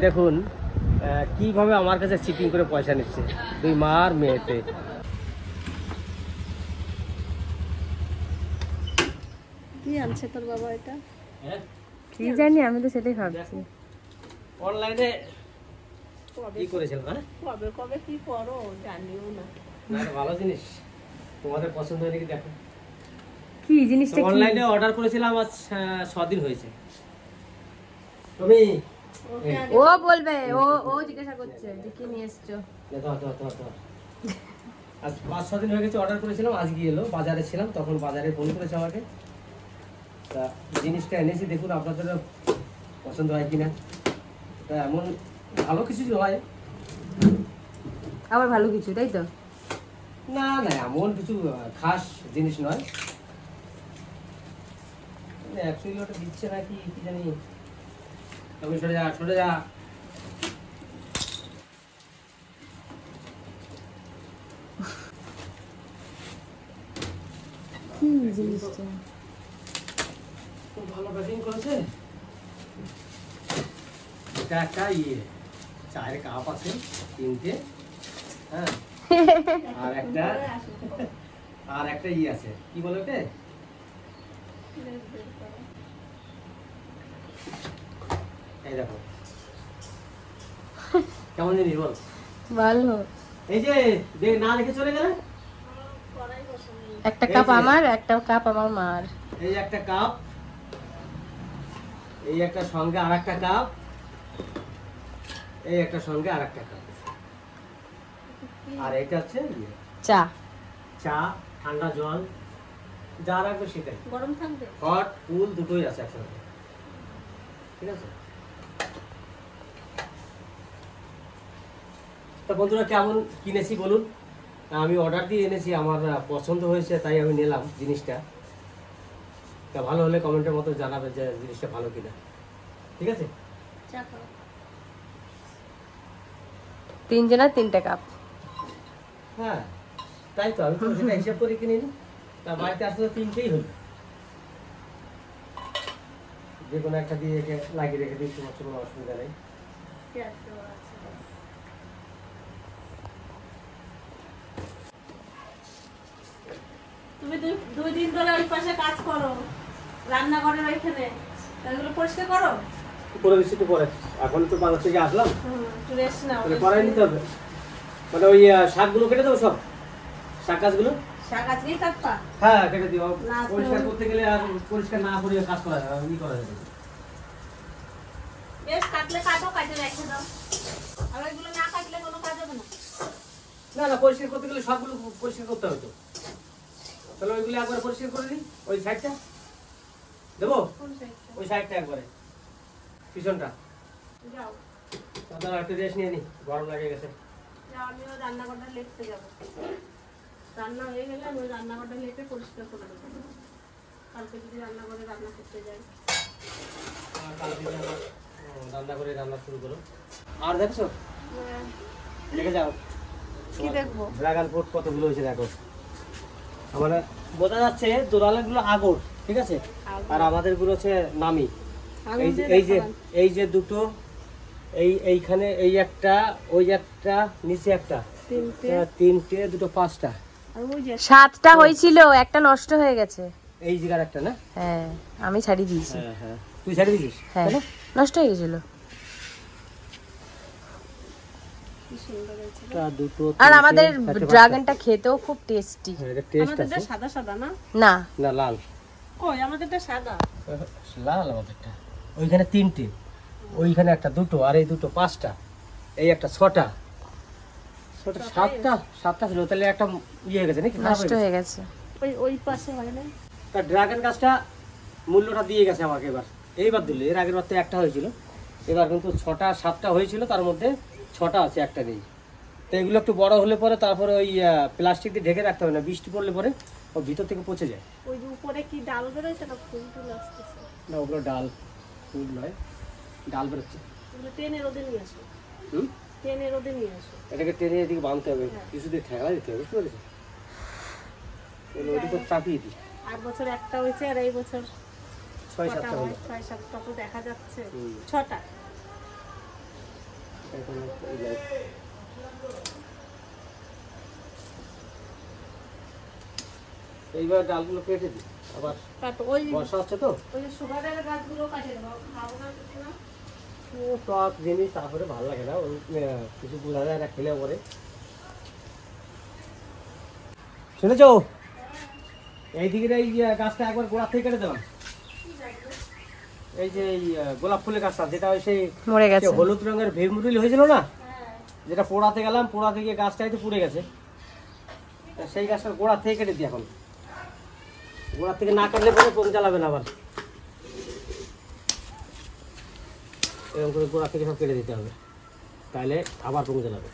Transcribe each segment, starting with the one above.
দেখুন কিভাবে আমার কাছে চিটিং করে পয়সা নিচ্ছে 2 মা আর মেয়েতে। কি আনছে তোর বাবা এটা? কি জানি, আমি তো সেটাই ভাবছি। অনলাইনে কি করেছিল না? কবে কবে কি করো জানিও না। না ভালো জিনিস, তোমাদের পছন্দ হয় নাকি দেখো। কি জিনিসটা? অনলাইনে অর্ডার করেছিলাম, আজ 6 দিন হয়েছে। তুমি ও বলবে, ও জিজ্ঞাসা করছে যে কি নিয়ে এসছো। আজ 5-6 দিন হয়ে গেছে অর্ডার করেছিলাম, আজকে এলো। বাজারে ছিলাম তখন, বাজারে ফোন করেছে আমাকে। তা জিনিসটা এনেছি, দেখুন আপনাদের পছন্দ হয় কিনা। তা এমন ভালো কিছু হয়, আবার ভালো কিছু, তাই তো? না না এমন কিছু খাস জিনিস নয়। অ্যাকচুয়ালি ওটা দিচ্ছে নাকি কি জানি। তুমি সরে যা, সরে যা। কি জিনিসটা? খুব ভালো প্যাকিং করেছে। এটা একটা চায়ের কাপ আছে 3টে, হ্যাঁ। আর একটা আছে, কি বলে ওটা? এই দেখো কেমন জিনিস বল। ভালো। এই যে না রেখে চলে গেলে। একটা কাপ আমার, একটা কাপ আমার মার। এই একটা কাপ, এই একটা সঙ্গে আর একটা কাপ, এই একটা সঙ্গে আর একটা কাপ, আর এটা হচ্ছে চা। চা, ঠান্ডা জল, যা রাখবে সেটাই। গরম থাকবে? হট কুল দুটোই আছে একসাথে, ঠিক আছে। তা বন্ধুরা কেমন কিনেছি বলুন। আমি অর্ডার দিয়ে এনেছি, আমার পছন্দ হয়েছে তাই আমি নিলাম জিনিসটা। তা ভালো হলে কমেন্টের মতো জানাবে যে জিনিসটা ভালো কিনা, ঠিক আছে। 3 জনের 3টে কাপ। হ্যাঁ তাই তো, আমি তো সেটা হিসাব করে কিনে নি। তা বাড়িতে আসলে 3টেই হলো, যে কোনো একটা দিয়ে লাগিয়ে রেখে দিই, তোমার কোনো অসুবিধা নেই। তুমি 2 দিন ধরে ওই পাশে কাজ করো, রান্নাঘরের ওইখানে, তাহলে পরিষ্কার করো। করে দিচ্ছি তো পরে, এখন তো বাজার থেকে আসলাম, একটু রেস্ট নাও। পরে নিতে হবে। মানে ওই শাকগুলো কেটে দেবো, সব শাক গাছগুলো। শাক আজকেই কাটবা? হ্যাঁ কেটে দিও, পরিষ্কার করতে গেলে আর পরিষ্কার না করে কাজ করা যাবে, ই করা যাবে। বেশ কাটলে কাটো, কাটে রেখে দাও। আর ওইগুলো না কাটলে কোনো কাজ হবে না। না না পরিষ্কার করতে গেলে সবগুলো পরিষ্কার করতে হবে তো। তাহলে ওইগুলো একবার পরিষ্কার করে দিই, ওই সাইডটা দেবো, ওই সাইডটা একবারে পিছনটা। যাও তাহলে একটু রেস্ট নিয়ে নি, গরম লাগে গেছে। যাও, আমিও রান্নাঘরটা লেপতে যাবো। রান্না হয়ে গেলে আমি রান্নাঘরটা লেপে পরিষ্কার করে দেবো। কালকে যদি রান্নাঘরে রান্না করতে যাই। কালকে রান্না করে রান্না শুরু করো। আর দেখছো দেখে যাও কি দেখবো? ড্রাগন ফ্রুট কতগুলো হয়েছে দেখো। মানে বোঝা যাচ্ছে দোলালেগুলো আগর, ঠিক আছে, আর আমাদের গুলো হচ্ছে নামি। এই যে দুটো, এইখানে এই একটা, ওই একটা, নিচে একটা, 3টে, দুটো 5টা, 7টা হয়েছিল, একটা নষ্ট হয়ে গেছে। এই জায়গার একটা না? হ্যাঁ আমি ছাড়িয়ে দিয়েছি। হ্যাঁ হ্যাঁ তুই ছাড়িয়ে দিয়েছিস? হ্যাঁ নষ্ট হয়ে গেছিল। আর আমাদের ড্রাগনটা খেতেও খুব টেস্টি। আমাদেরটা সাদা সাদা না? না না লাল। কই আমাদেরটা সাদা? লাল আমাদেরটা। ওইখানে 3টে, ওইখানে একটা, দুটো, আর এই দুটো 5টা, এই একটা 6টা, 7টা ছিল। তাহলে একটা হয়ে গেছে নাকি, নষ্ট হয়ে গেছে। ওই পাশে হয় না? তা ড্রাগন গাছটা মূল্যটা দিয়ে গেছে আমাকে এইবার দিল। এর আগের বার তো একটা হয়েছিল, এবার কিন্তু 6টা 7টা হয়েছিল, তার মধ্যে 6টা আছে, একটা নেই। তো এগুলো একটু বড় হলে পরে তারপরে ওই প্লাস্টিক দিয়ে ঢেকে রাখতে হবে, না বৃষ্টি পড়লে পরে ও ভিতর থেকে পচে যায়। ওই যে উপরে কি ডাল বেরোচ্ছে না, ফুল টুল আসতেছে? না ওগুলো ডাল, ফুল নয়, ডাল বেরোচ্ছে। ওগুলো টেনে রোদে নিয়ে আসো। টেনে রোদে নিয়ে আসো। এটাকে টেনে এদিকে বাঁধতে হবে, কিছু দিয়ে ঠেলা দিতে হবে, বুঝতে পেরেছো? ওদিকে চাপিয়ে দিই। 8 বছর একটা হয়েছে, আর এই বছর 6-7টা হলো। 6-7টা তো দেখা যাচ্ছে। 6টা এইবার ডালগুলো কেটে দিই, আবার ওই বর্ষা হচ্ছে তো ওই যে সুগারের গাছগুলো কাটে দেবো, খাবো না কিছু না। ও টক জিনিস, তারপরে ভালো লাগে না ওই কিছু বোঝা যায় না খেলে পরে। শুনেছ এইদিকে এই গাছটা একবার গোড়া থেকে কেটে দিলাম, এই যে এই গোলাপ ফুলের গাছটা, যেটা ওই সেই মরে গেছে। হলুদ রঙের ভেমরুল হয়েছিল না, যেটা পোড়াতে গেলাম, পোড়া থেকে গাছটাই তো পুড়ে গেছে, তা সেই গাছটার গোড়া থেকে কেটে দিই এখন। গোড়া থেকে না কাটলে পরে পোম জ্বালাবে না আবার, এরকম করে গোড়া থেকে সব কেটে দিতে হবে, তাহলে আবার পোম জ্বালাবে।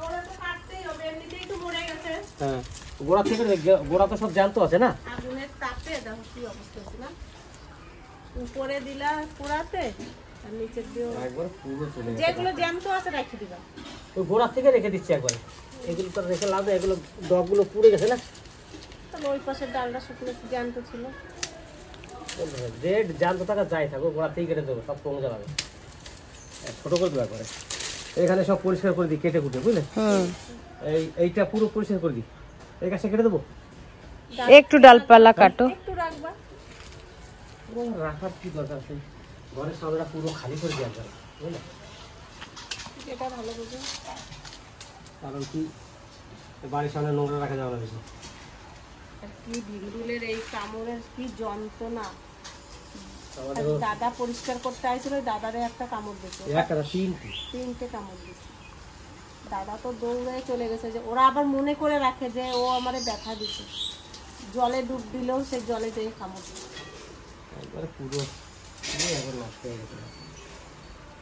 ওরা তো কাটতেই হবে, এমনিতেই তো মরে গেছে। হ্যাঁ, গোড়া থেকে গোড়া তো সব জ্যান্ত আছে না। আগুনের তাপে দেখো কি অবস্থা হচ্ছে না, উপরে দিলা পোড়াতে আর নিচের দিয়েও একবার পুরো চলে গেছে। যেগুলো জ্যান্ত আছে রেখে দিবা। ওই গোড়া থেকে রেখে দিচ্ছি একবার, এগুলো তো আর রেখে লাভ নেই, এগুলো ডগগুলো পুড়ে গেছে না। তাহলে ওই পাশের ডালটা শুকনো জ্যান্ত ছিল। যে জ্যান্ত থাকা যাই থাকো, গোড়া থেকে কেটে দেবো, সব কমে যাবে, ছোটো করে দেওয়া করে। এখানে সব পরিষ্কার করে দিই কেটে কুটে, বুঝলে? এইটা পুরো পরিষ্কার করে দিই, এই গাছটা কেটে দেবো। একটু ডালপালা কাটো। একটু রাখবা, রাখার কি দরকার, সেই ঘরের সামনেটা পুরো খালি করে দেওয়া যাবে, বুঝলে? এটা ভালো বুঝো। কারণ কি বাড়ির সামনে নোংরা রাখা যাবে না বেশি। আর কি ভিড়ুলের এই কামড়ের কি যন্ত্রণা। আমাদের আর দাদা পরিষ্কার করতে আইছিল, ওই দাদারে একটা কামড় দিয়েছে, একটা না, তিনটে কামড় দিয়েছে। দাদা তো দৌড়ে চলে গেছে, যে ওরা আবার মনে করে রাখে যে ও আমারে ব্যথা দিচ্ছে, জলে ডুব দিলেও সেই জলে যেয়ে কামড় দিচ্ছে। একবারে পুরো একবার নষ্ট হয়ে গেছে।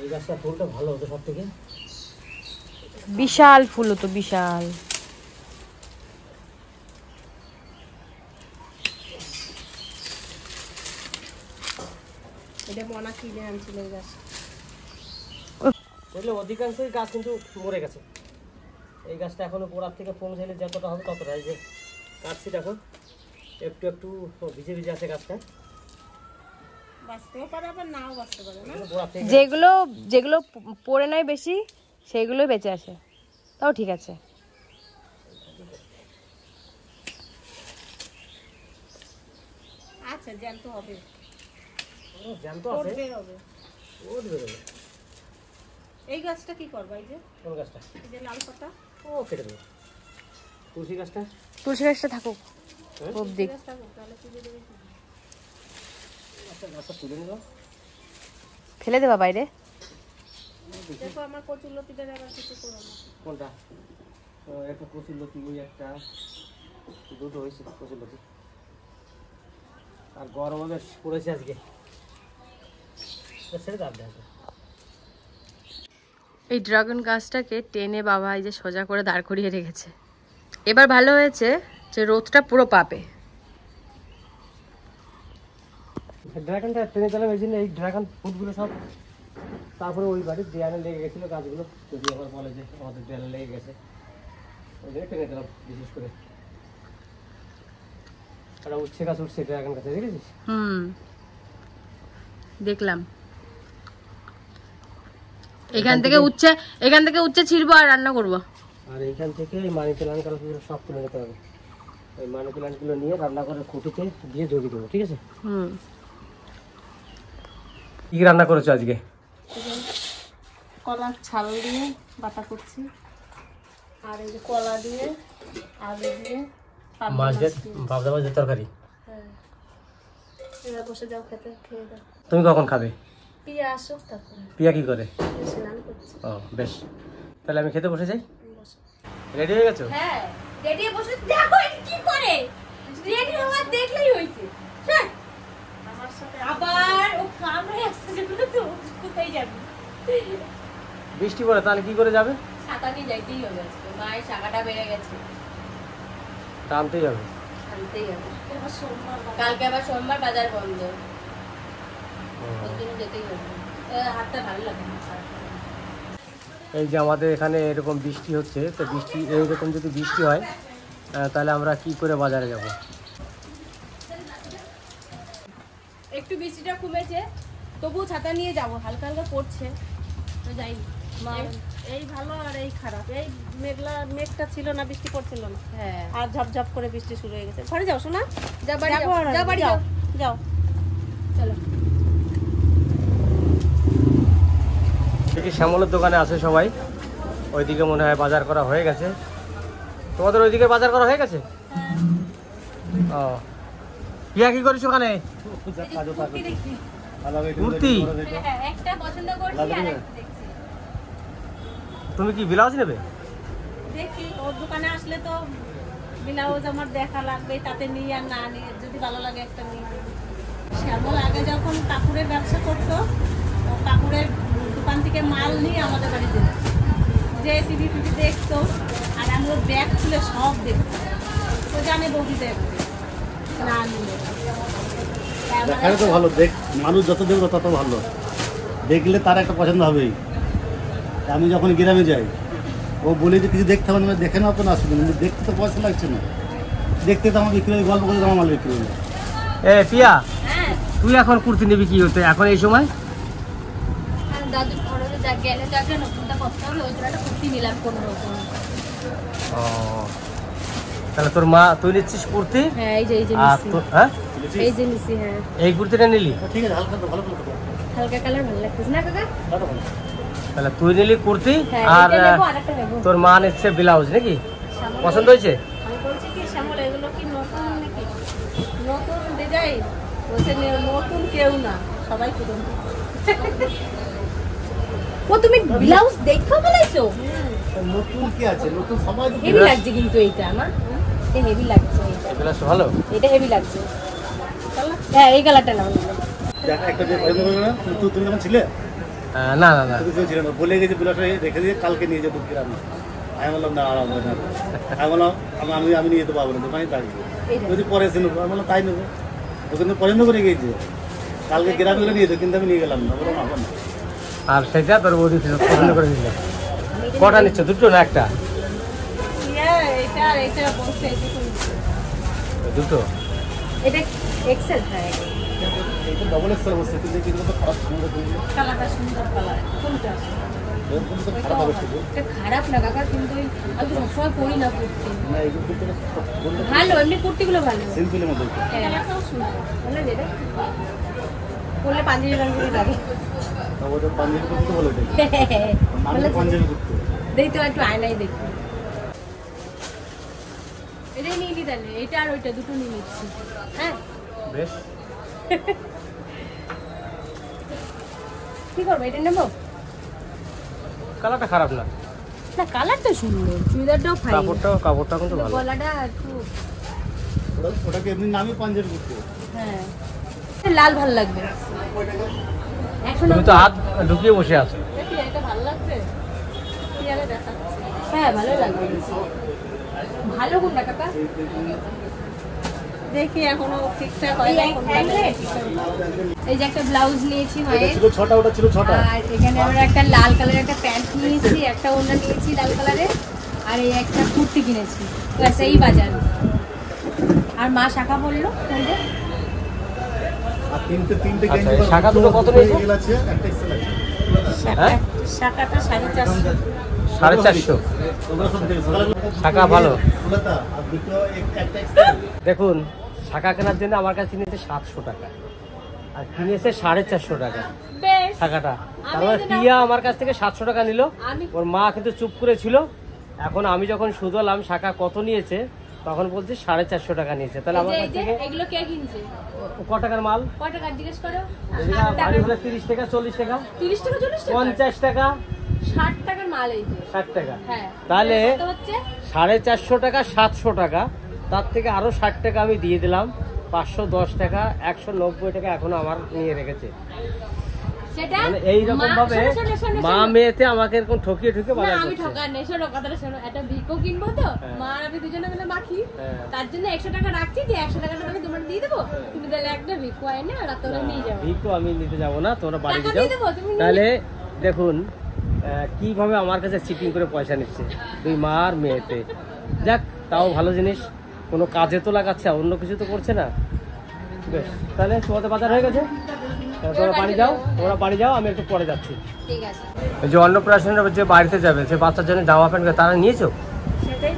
এই গাছটা ফুলটা ভালো হতো সব থেকে, বিশাল ফুল তো বিশাল। এটা মনা কিনে আনছিল এই গাছ। বুঝলে অধিকাংশই গাছ কিন্তু মরে গেছে। এই গাছটা এখনো গোড়ার থেকে ফোন ঝেলে যতটা হবে ততটা। এই যে কাটছি দেখো, একটু একটু ভিজে ভিজে আছে গাছটা, বাঁচতেও পারে আবার নাও বাঁচতে পারে না। গোড়া থেকে যেগুলো যেগুলো পড়ে নাই বেশি সেইগুলোই বেঁচে আসে, তাও ঠিক আছে। আচ্ছা জ্যান্ত হবে, জ্যান্ত আছে, পড়বে হবে। ও বেরোবে। এই গাছটা কি করবা? এই যে কোন গাছটা? এই যে লাল পাতা, ও কেটে দেবো। তুলসী গাছটা, তুলসী গাছটা থাকুক অবধি। গাছটা তাহলে তুলে দেবে কি? আচ্ছা গাছটা তুলে নিলাম। ফেলে দেবা বাইরে। দেখো আমার কচুলতিটা আবার কিছু করো না। কোনটা? একটা কচুরলতি, ওই একটা, দুটো হয়েছে কচুরলতি। আর গরম বেশ পড়েছে আজকে, ছেড়ে দাও দেখো। এই ড্রাগন গাছটাকে টেনে বাবা এই যে সোজা করে দাঁড় করিয়ে রেখেছে। এবার ভালো হয়েছে যে রোদটা পুরো পাবে। ড্রাগনটা টেনে দিলাম এই জন্য, এই ড্রাগন ফুটগুলো সব তারপরে ওই বাড়ির দেয়ালে লেগে গেছিলো গাছগুলো, যদি আবার বলে যে আমাদের দেয়ালে লেগে গেছে, ওই জন্য টেনে দিলাম বিশেষ করে। একটা উচ্ছে গাছ উঠছে ড্রাগন গাছে, দেখেছিস? দেখলাম। এখান থেকে উচ্ছে ছিড়বো আর রান্না করবো। আর এইখান থেকে এই মানি প্ল্যান্ট গুলো সব তুলে নিতে হবে। ওই মানি প্ল্যান্ট গুলো নিয়ে রান্না করে খুঁটিতে দিয়ে জড়িয়ে দেবো, ঠিক আছে? কি রান্না করেছো আজকে? কলার ছাল দিয়ে বাটা করছি, আর এই যে কলা দিয়ে, আলু দিয়ে, মাছ দিয়ে ভাবনা মাছের তরকারি। হ্যাঁ, এবার বসে যাও খেতে, খেয়ে দাও। তুমি কখন খাবে? পিয়া আসুক তারপরে। পিয়া কি করে? স্নান করছি। ও বেশ, তাহলে আমি খেতে বসে যাই। বসো। রেডি হয়ে গেছো? হ্যাঁ, রেডি বসে দেখো কি করে। রেডি হওয়া দেখলেই হইছে। হ্যাঁ, আমার সাথে আবার ও কামড়ে আসছে, যেগুলো তো কোথায় যাবে? বৃষ্টি পড়ে তাহলে কি করে যাবে? ছাতা নিয়ে যাইতেই হবে আজকে। মায়ের শাখাটা বেড়ে গেছে, টানতেই হবে। আনতেই হবে। এবার সোমবার কালকে আবার সোমবার বাজার বন্ধ, ওই জন্য যেতেই হবে। হাতটা ভালো লাগে না। এই যে আমাদের এখানে এরকম বৃষ্টি হচ্ছে, তো বৃষ্টি এইরকম যদি বৃষ্টি হয় তাহলে আমরা কি করে বাজারে যাব? একটু বৃষ্টিটা কমেছে, তবুও ছাতা নিয়ে যাব, হালকা হালকা পড়ছে তো যাই। এই ভালো আর এই খারাপ। এই মেঘটা ছিল না, বৃষ্টি পড়ছিল না, হ্যাঁ আর ঝপঝপ করে বৃষ্টি শুরু হয়ে গেছে। ঘরে যাও শোনা, যা বাড়ি যাবো যাও, আর যা বাড়ি যাও, যাও চলো। দেখি শ্যামলের দোকানে আছে সবাই, ওইদিকে মনে হয় বাজার করা হয়ে গেছে। তোমাদের ওইদিকে বাজার করা হয়ে গেছে? ও পিয়া কি করিস ওখানে? কুর্তি? একটা পছন্দ করছি আর একটা দেখছি। তুমি কি ব্লাউজ নেবে? দেখি ওর দোকানে আসলে তো ব্লাউজ আমার দেখা লাগবে, তাতে নিই আর না নিই, যদি ভালো লাগে একটা নিই। শ্যামল আগে যখন কাপড়ের ব্যবসা করতো, ও কাপড়ের দোকান থেকে মাল নিয়ে আমাদের বাড়িতে যে টিভি দেখতো, আর আমি ওর ব্যাগ খুলে সব দেখতো। তো জানে বৌদি দেখবে না নিলে দেখালে তো ভালো, মানুষ যত দেখবে তত ভালো, দেখলে তার একটা পছন্দ হবেই। আমি যখন গ্রামে যাই, ও বলে যে কিছু দেখতে হবে না, দেখে নাও তো না, আসবে কিন্তু দেখতে তো পয়সা লাগছে না, দেখতে তো আমার বিক্রি হয়, গল্প করে আমার মাল বিক্রি হয়ে যায়। পিয়া তুই এখন কুর্তি নিবি কি হতে এখন এই সময়? দাদুর খরচে যা গেলে তো একটা নতুনটা করতে হবে, ওই জন্য একটা কুর্তি নিলাম কোনো রকম। ও তাহলে তোর মা তুই নিচ্ছিস কুর্তি? হ্যাঁ এই যে আর হ্যাঁ এই যে নিছি। হ্যাঁ এই কুর্তিটা নিলি? ঠিক আছে, হালকা তো ভালো করে করো। হালকা কালার ভালো লাগতেছে না কাকা? ভালো ভালো। তাহলে তুই নিলি কুর্তি হ্যাঁ আর এটা নেবো আর একটা নেবো। তোর মা নিচ্ছে ব্লাউজ নাকি? পছন্দ হয়েছে? আমি বলছি কি শ্যামল এগুলো কি নতুন নাকি, নতুন ডিজাইন? বলছে নতুন কেউ না, সবাই পুরনো। ও তুমি ব্লাউজ দেখো বলেছো? নতুন কি আছে, নতুন সবাই তো হেভি লাগছে কিন্তু এইটা আমার, এটা হেভি লাগছে, এই ব্লাউজ ভালো? এটা হেভি লাগছে। হ্যাঁ এই কালারটা নাও। দেখ একটা যে পছন্দ করবে না, তুমি যখন ছিলে না না না তুমি ছিল না, বলে গেছে বিলাসটা রেখে দিয়ে কালকে নিয়ে যাবো গ্রামে। আমি বললাম না আর হবে না, আমি বললাম আমি নিয়ে যেতে পারবো না, দোকানে থাকবে, যদি পরে এসে নেবো। আমি বললাম তাই নেবো, ও কিন্তু পছন্দ করে গিয়েছে, কালকে গ্রামে গেলে নিয়ে যেত, কিন্তু আমি নিয়ে গেলাম না, বললাম আবার না। আর সেটা তোর বৌদি পছন্দ করে দিল। কটা নিচ্ছ, দুটো না একটা? এটা আর এটা বলছে এই দুটো নিচ্ছে। দুটো? এটা এক্সেল। হ্যাঁ এইটা ডবল এক্সেল বসছে, কিন্তু কিন্তু তো খারাপ সুন্দর করে কালারটা সুন্দর কালার, কোনটা? এরকম তো খারাপ হবে শুধু এটা খারাপ না কাকা, কিন্তু আমি তো সবসময় পরি না কুর্তি। না, এইগুলো কিন্তু ভালো, এমনি কুর্তিগুলো ভালো। সিম্পলের মধ্যে কালারটাও সুন্দর। ভালো যেটা পরলে পাঞ্জাবি পাঞ্জাবি লাগে। ওটা পাঞ্জাবি করতে ভালো, এটা পাঞ্জাবি করতে দেখি তো একটু আয়নায় দেখি। এটাই নিয়ে নিই তাহলে, এটা আর ওইটা দুটো নিয়ে নিচ্ছি। হ্যাঁ বেশ। কি করবো, এটা নেবো? কালারটা খারাপ না, না কালারটা সুন্দর, চুড়িদারটাও ফাইন, কাপড়টা কিন্তু ভালো। গলাটা একটু ওটাকে এমনি নামই পাঞ্জাবি করতে। হ্যাঁ লাল ভালো লাগবে। তুমি তো হাত ঢুকিয়ে বসে আছো। দেখি এটা ভালো লাগছে, কি আরে দেখাচ্ছে। হ্যাঁ ভালো লাগবে। ভালো কোনটা কাকা? দেখি এখনো ঠিকঠাক হয় না কোনটা। এই যে একটা ব্লাউজ নিয়েছি মায়ের, ছিল 6টা, ওটা ছিল 6টা। আর এখানে আমরা একটা লাল কালারের একটা প্যান্ট নিয়েছি, একটা ওড়না নিয়েছি লাল কালারের, আর এই একটা কুর্তি কিনেছি। ব্যাস এই বাজার। আর মা শাখা বললো কোনটা? আর তিনটে আচ্ছা, গেঞ্জি এই শাখা দুটো কত নিয়েছো? এগুলো আছে, একটা এক্সেল আছে। হ্যাঁ শাখাটা 450। 450। ওগুলো সব দেখে শাখা ভালো। ওগুলোটা আর দুটো একটা এক্সেল। দেখুন শাখা কেনার জন্য আমার কাছে নিয়েছে 700 টাকা, আর কিনেছে 450 টাকা বেশ শাখাটা। তারপরে পিয়া আমার কাছ থেকে 700 টাকা নিল, ওর মা কিন্তু চুপ করে ছিল। এখন আমি যখন শুধলাম শাখা কত নিয়েছে, তখন বলছি 450 টাকা নিয়েছে। তাহলে আমার কাছ থেকে এগুলো কে কিনছে? ক টাকার মাল? কত টাকা জিজ্ঞেস করো? এদিকে বাড়ি হলে 30 টাকা, 40 টাকা, 30 টাকা, 40 টাকা, 50 টাকা, 60 টাকার মাল এই যে। 60 টাকা। হ্যাঁ তাহলে কত হচ্ছে? 450 টাকা, 700 টাকা, তার থেকে আরো 60 টাকা আমি দিয়ে দিলাম। 510 টাকা, 190 টাকা এখনো আমার নিয়ে রেখেছে। সেটা মানে এইরকম ভাবে মা মেয়েতে আমাকে এরকম ঠকিয়ে ঠকিয়ে না বাজার আমি করছে। ঠকার নেই, শোনো কথাটা শোনো। একটা ভিকো কিনবো তো, মা আর আমি দুজনে মিলে মাখি, তার জন্য 100 টাকা রাখছি, যে 100 টাকাটা আমি তোমার দিয়ে দেবো, তুমি তাহলে একটা ভিকো এনে আর তোরা নিয়ে যাবো। ভিকো আমি নিতে যাবো না, তোমরা বাড়ি টাকা যাও। দিয়ে দেবো, তুমি নিয়ে তাহলে দেখুন কিভাবে আমার কাছে চিটিং করে পয়সা নিচ্ছে দুই মা আর মেয়েতে। যাক তাও ভালো জিনিস, কোনো কাজে তো লাগাচ্ছে, অন্য কিছু তো করছে না। বেশ, তাহলে তোমাদের বাজার হয়ে গেছে, তোমরা বাড়ি যাও, আমি একটু পরে যাচ্ছি। ঠিক আছে। ওই যে অন্নপ্রাশনের যে বাড়িতে যাবে যে বাচ্চার জন্য জামা প্যান্ট তারা নিয়েছো? সেটাই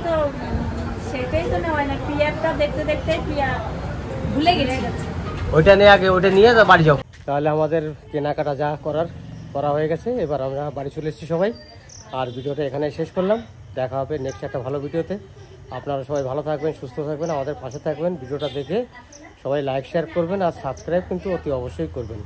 তো নেওয়া হয় না, পিয়ারটা দেখতে দেখতে পিয়ার ভুলে গেছি। ওইটা নিয়ে আগে ওইটা নিয়ে বাড়ি যাও। তাহলে আমাদের কেনাকাটা যা করা হয়ে গেছে, এবার আমরা বাড়ি চলে এসেছি সবাই। আর ভিডিওটা এখানে শেষ করলাম, দেখা হবে নেক্সট একটা ভালো ভিডিওতে। আপনারা সবাই ভালো থাকবেন, সুস্থ থাকবেন, আমাদের পাশে থাকবেন। ভিডিওটা দেখে সবাই লাইক শেয়ার করবেন আর সাবস্ক্রাইব কিন্তু অতি অবশ্যই করবেন।